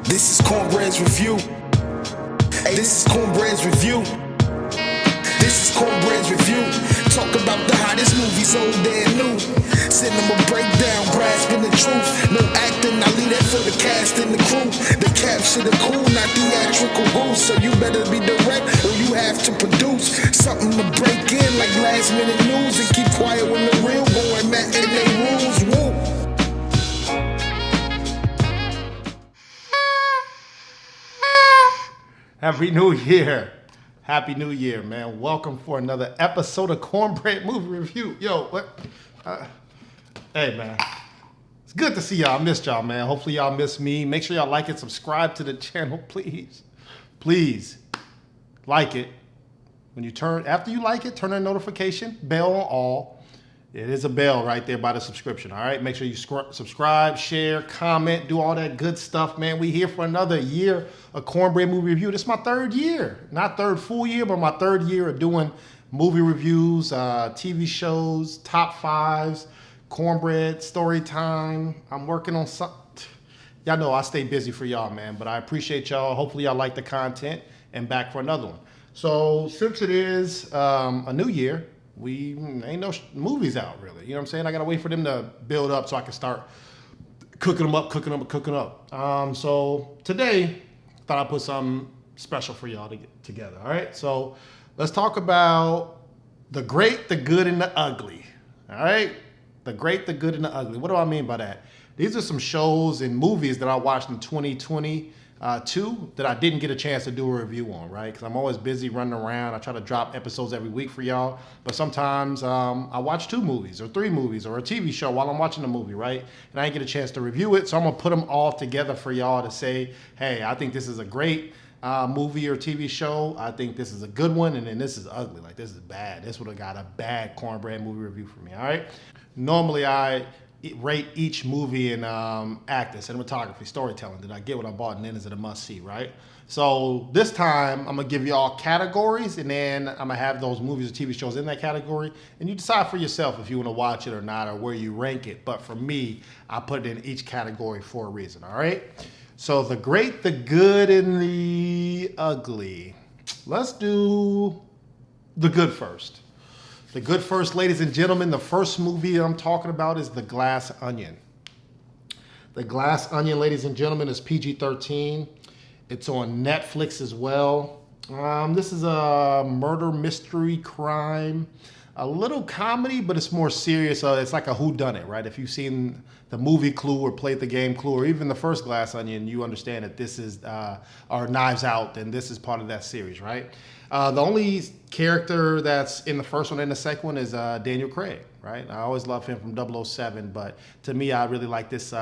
This is Cornbread's Review. Hey, this is Cornbread's Review. This is Cornbread's Review. Talk about the hottest movies, old and new. Cinema breakdown, grasping the truth. No acting, I leave that for the cast and the crew. The capture the cool, not theatrical rules. So you better be direct or you have to produce something to break in like last minute news. And keep quiet when the real boy Matt and they rules. Woo. Happy New Year. Happy New Year, man. Welcome for another episode of Cornbread Movie Review. Yo, what? Hey, man. It's good to see y'all. I missed y'all, man. Hopefully y'all miss me. Make sure y'all like and subscribe to the channel, please. Please, like it. After you like it, turn on notification, bell on all. It is a bell right there by the subscription, all right? Make sure you subscribe, share, comment, do all that good stuff, man. We here for another year of Cornbread Movie Review. This is my third year. Not third full year, but my third year of doing movie reviews, TV shows, top fives, Cornbread, story time. I'm working on something. Y'all know I stay busy for y'all, man, but I appreciate y'all. Hopefully y'all like the content and back for another one. So since it is a new year, we ain't no movies out really. You know what I'm saying? I gotta wait for them to build up so I can start cooking them up. So today, thought I'd put something special for y'all to get together. All right. So let's talk about the great, the good, and the ugly. All right. The great, the good, and the ugly. What do I mean by that? These are some shows and movies that I watched in 2022 that I didn't get a chance to do a review on, right? Because I'm always busy running around. I try to drop episodes every week for y'all. But sometimes I watch 2 movies or 3 movies or a TV show while I'm watching the movie, right? And I didn't get a chance to review it. So I'm going to put them all together for y'all to say, hey, I think this is a great movie or TV show. I think this is a good one. And then this is ugly. Like, this is bad. This would have got a bad Cornbread movie review for me, all right? Normally, I rate each movie in acting, cinematography, storytelling. Did I get what I bought, and then is it a must-see, right? So this time, I'm going to give you all categories, and then I'm going to have those movies or TV shows in that category, and you decide for yourself if you want to watch it or not, or where you rank it. But for me, I put it in each category for a reason, all right? So the great, the good, and the ugly. Let's do the good first. The good first, ladies and gentlemen. The first movie I'm talking about is The Glass Onion. The Glass Onion, ladies and gentlemen, is PG-13. It's on Netflix as well. This is a murder mystery crime, a little comedy, but it's more serious. It's like a whodunit, right? If you've seen the movie Clue or played the game Clue, or even the first Glass Onion, you understand that this is, or Knives Out, and this is part of that series, right? The only character that's in the first one and the second one is Daniel Craig, right? I always love him from 007, but to me, I really like this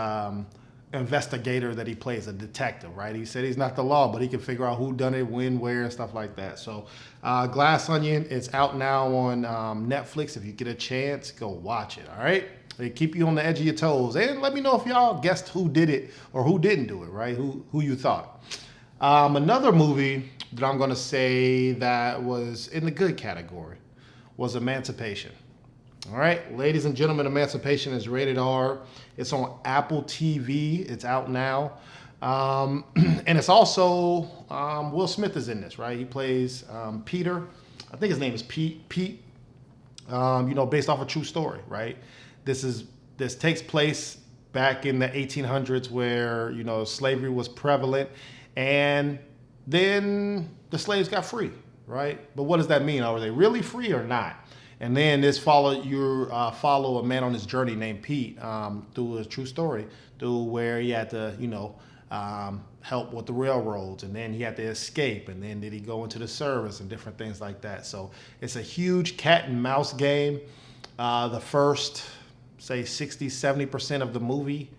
investigator that he plays, a detective, right? He said he's not the law, but he can figure out who done it, when, where, and stuff like that. So Glass Onion, it's out now on Netflix. If you get a chance, go watch it, all right? They keep you on the edge of your toes. And let me know if y'all guessed who did it or who didn't do it, right? Who you thought. Another movie that I'm going to say that was in the good category was Emancipation. All right, ladies and gentlemen, Emancipation is rated R. It's on Apple TV. It's out now. And it's also, Will Smith is in this, right? He plays Peter. I think his name is Pete, based off a true story, right? This takes place back in the 1800s where, slavery was prevalent, and then the slaves got free, right? But what does that mean? Are they really free or not? And then this follow a man on his journey named Pete through a true story, through where he had to, help with the railroads, and then he had to escape, and then did he go into the service and different things like that. So it's a huge cat and mouse game. The first, say 60-70% of the movie,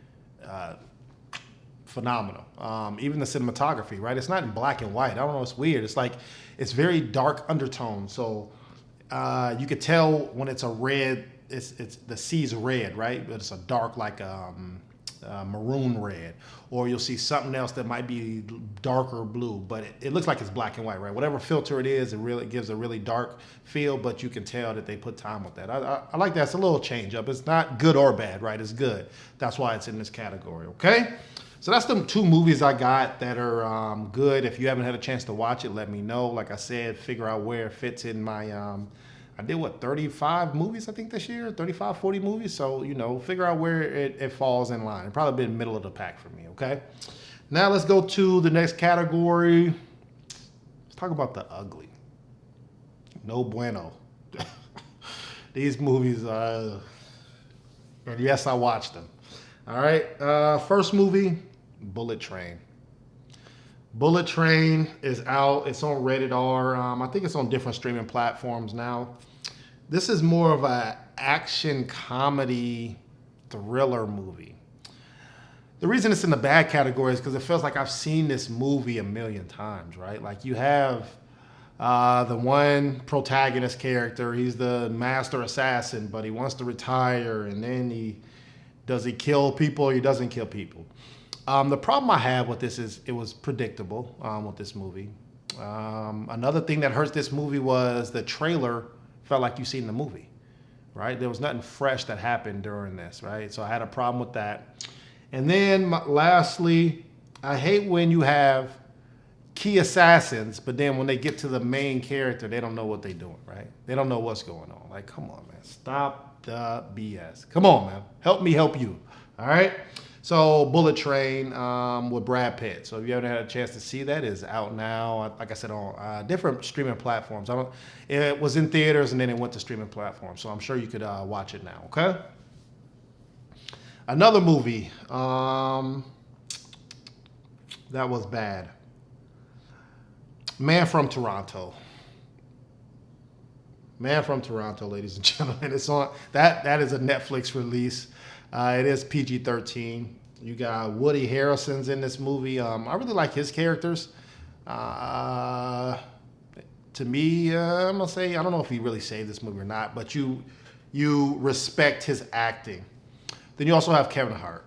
phenomenal. Even the cinematography, right? It's not in black and white. I don't know, it's weird. It's like, it's very dark undertone. So you could tell when it's a red, it's the sea's red, right? But it's a dark, like maroon red. Or you'll see something else that might be darker blue, but it looks like it's black and white, right? Whatever filter it is, it really gives a really dark feel, but you can tell that they put time with that. I like that. It's a little change up. It's not good or bad, right? It's good. That's why it's in this category, okay? So that's the two movies I got that are good. If you haven't had a chance to watch it, let me know. Like I said, figure out where it fits in my, I did 35 movies, I think this year, 35, 40 movies. So, figure out where it falls in line. It probably been middle of the pack for me, okay? Now let's go to the next category. Let's talk about the ugly. No bueno. These movies, and yes, I watched them. All right, first movie, Bullet Train. Bullet Train is out. It's on Rated R. I think it's on different streaming platforms now. This is more of an action comedy thriller movie. The reason it's in the bad category is because it feels like I've seen this movie a million times, right? Like you have the one protagonist character. He's the master assassin, but he wants to retire, and then does he kill people or he doesn't kill people? The problem I have with this is it was predictable with this movie. Another thing that hurts this movie was the trailer felt like you seen the movie, right? There was nothing fresh that happened during this, right? So I had a problem with that. And then lastly, I hate when you have key assassins, but then when they get to the main character, they don't know what they're doing, right? They don't know what's going on. Like, come on, man. Stop the BS. Come on, man. Help me help you. All right? So Bullet Train with Brad Pitt. So if you haven't had a chance to see that, it's out now. Like I said, on different streaming platforms. It was in theaters and then it went to streaming platforms. So I'm sure you could watch it now, okay? Another movie that was bad. Man from Toronto. Man from Toronto, ladies and gentlemen. It's on that is a Netflix release. It is PG-13. You got Woody Harrelson's in this movie. I really like his characters. To me, I'm gonna say I don't know if he really saved this movie or not, but you respect his acting. Then you also have Kevin Hart.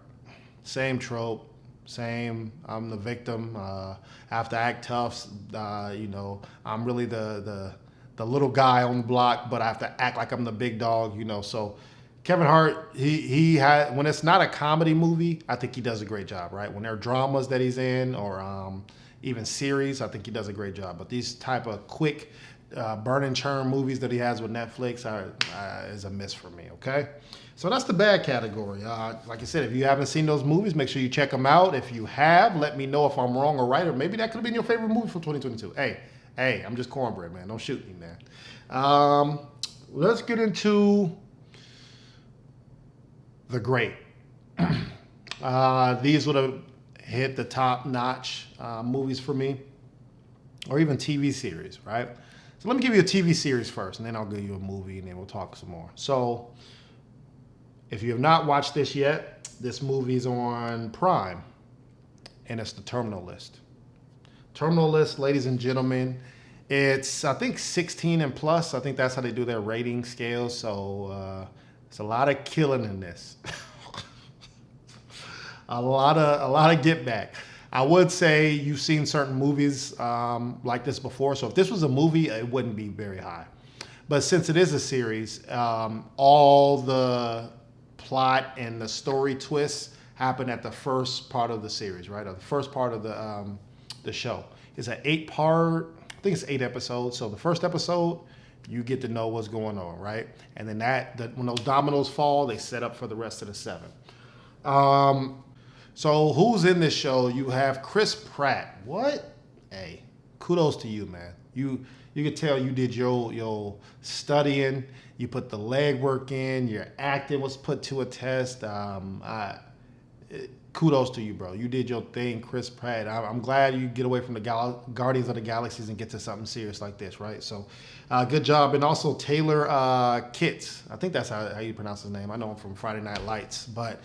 Same trope. Same. I'm the victim. I have to act tough. I'm really the little guy on the block, but I have to act like I'm the big dog. So Kevin Hart, he had, when it's not a comedy movie, I think he does a great job, right? When there are dramas that he's in or even series, I think he does a great job. But these type of quick burn and churn movies that he has with Netflix is a miss for me, okay? So that's the bad category. Like I said, if you haven't seen those movies, make sure you check them out. If you have, let me know if I'm wrong or right, or maybe that could have been your favorite movie for 2022. Hey, I'm just cornbread, man. Don't shoot me, man. Let's get into The Great. These would have hit the top-notch movies for me, or even TV series, right? So let me give you a TV series first, and then I'll give you a movie, and then we'll talk some more. So if you have not watched this yet, this movie's on Prime, and it's The Terminal List. Terminal List, ladies and gentlemen, it's, I think, 16 and plus. I think that's how they do their rating scale. So it's a lot of killing in this. a lot of get back. I would say you've seen certain movies like this before. So if this was a movie, it wouldn't be very high. But since it is a series, all the plot and the story twists happen at the first part of the series, right? Or the first part of the show. It's an 8-part, I think it's 8 episodes. So the first episode, you get to know what's going on, right? And then when those dominoes fall, they set up for the rest of the 7. So who's in this show? You have Chris Pratt. What? Hey, kudos to you, man. You could tell you did your studying. You put the legwork in. Your acting was put to a test. Kudos to you, bro. You did your thing, Chris Pratt. I'm glad you get away from the Guardians of the Galaxies and get to something serious like this, right? So, good job. And also Taylor Kitsch. I think that's how you pronounce his name. I know him from Friday Night Lights, but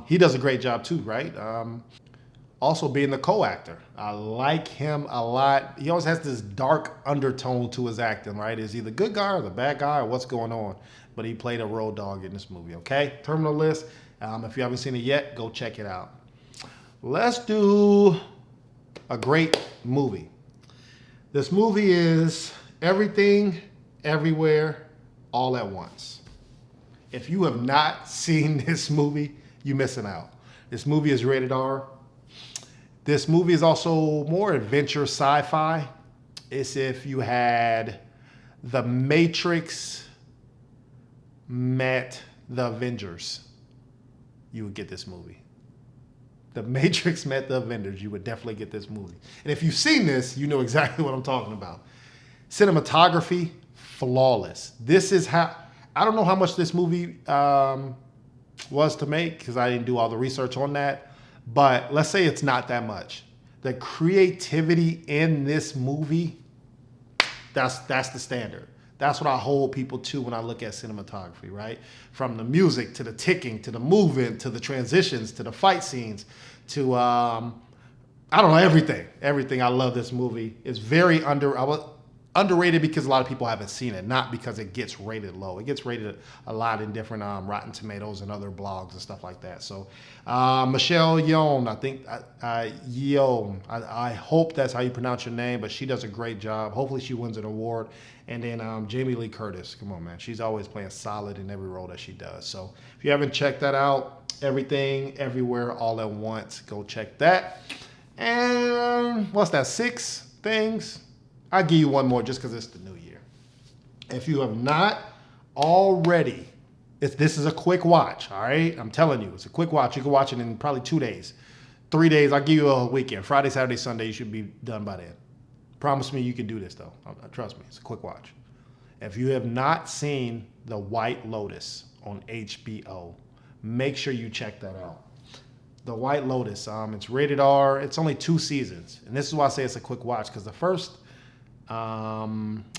he does a great job too, right? Also being the co-actor. I like him a lot. He always has this dark undertone to his acting, right? Is he the good guy or the bad guy or what's going on? But he played a road dog in this movie, okay? Terminal List. If you haven't seen it yet, go check it out. Let's do a great movie. This movie is Everything, Everywhere, All at Once. If you have not seen this movie, you're missing out. This movie is rated R. This movie is also more adventure sci-fi. It's if you had The Matrix met The Avengers, you would get this movie. The Matrix met The Avengers, you would definitely get this movie. And if you've seen this, you know exactly what I'm talking about. Cinematography, flawless. This is how, I don't know how much this movie was to make because I didn't do all the research on that, but let's say it's not that much. The creativity in this movie, that's the standard. That's what I hold people to when I look at cinematography, right? From the music to the ticking, to the movement, to the transitions, to the fight scenes, to I don't know, everything. Everything. I love this movie. It's very underrated because a lot of people haven't seen it, not because it gets rated low. It gets rated a lot in different Rotten Tomatoes and other blogs and stuff like that. So Michelle Yeoh, I think Yeoh, I hope that's how you pronounce your name, but she does a great job. Hopefully she wins an award. And then Jamie Lee Curtis, come on, man. She's always playing solid in every role that she does. So if you haven't checked that out, Everything, Everywhere, All at Once, go check that. And what's that, 6 things? I'll give you one more just because it's the new year. If you have not already, this is a quick watch, all right? I'm telling you, it's a quick watch. You can watch it in probably 2 days. 3 days, I'll give you a weekend. Friday, Saturday, Sunday, you should be done by then. Promise me you can do this, though. Trust me, it's a quick watch. If you have not seen The White Lotus on HBO, make sure you check that out. The White Lotus, it's rated R. It's only 2 seasons. And this is why I say it's a quick watch, because the first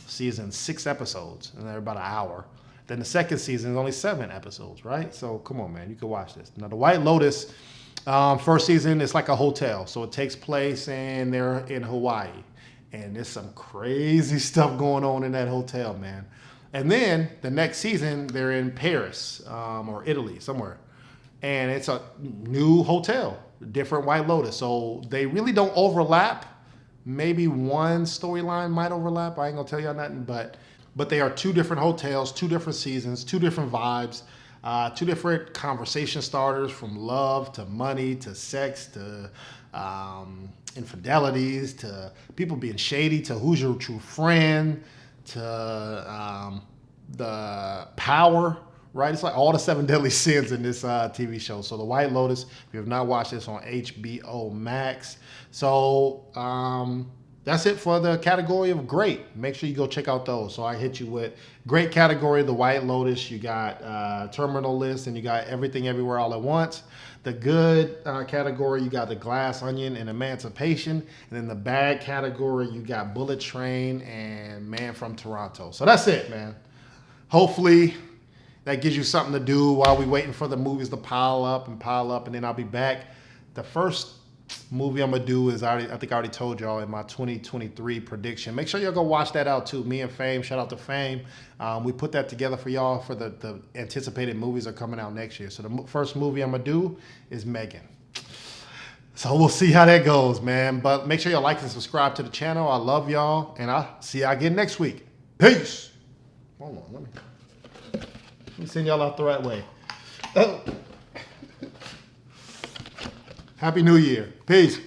season, 6 episodes, and they're about an hour. Then the second season is only 7 episodes, right? So come on, man, you can watch this. Now, The White Lotus, first season, it's like a hotel. So it takes place and they're in Hawaii. And there's some crazy stuff going on in that hotel, man. And then the next season, they're in Paris or Italy, somewhere. And it's a new hotel, different White Lotus. So they really don't overlap. Maybe one storyline might overlap. I ain't gonna tell y'all nothing, but they are 2 different hotels, 2 different seasons, 2 different vibes, 2 different conversation starters, from love to money to sex to infidelities to people being shady to who's your true friend to the power, right? It's like all the 7 deadly sins in this TV show. So The White Lotus, if you have not watched this, on HBO Max. So that's it for the category of great. Make sure you go check out those. So I hit you with great category, The White Lotus. You got Terminal List, and you got Everything, Everywhere, All at Once. The good category, you got The Glass Onion and Emancipation. And then the bad category, you got Bullet Train and Man from Toronto. So that's it, man. Hopefully that gives you something to do while we waiting for the movies to pile up, and then I'll be back. The first movie I'm gonna do is I think I already told y'all in my 2023 prediction. Make sure y'all go watch that out too. Me and Fame, shout out to Fame. We put that together for y'all for the anticipated movies are coming out next year. So the first movie I'm gonna do is Megan. So we'll see how that goes, man. But make sure y'all like and subscribe to the channel. I love y'all, and I'll see y'all again next week. Peace. Hold on, let me send y'all out the right way. Oh. Happy New Year. Peace.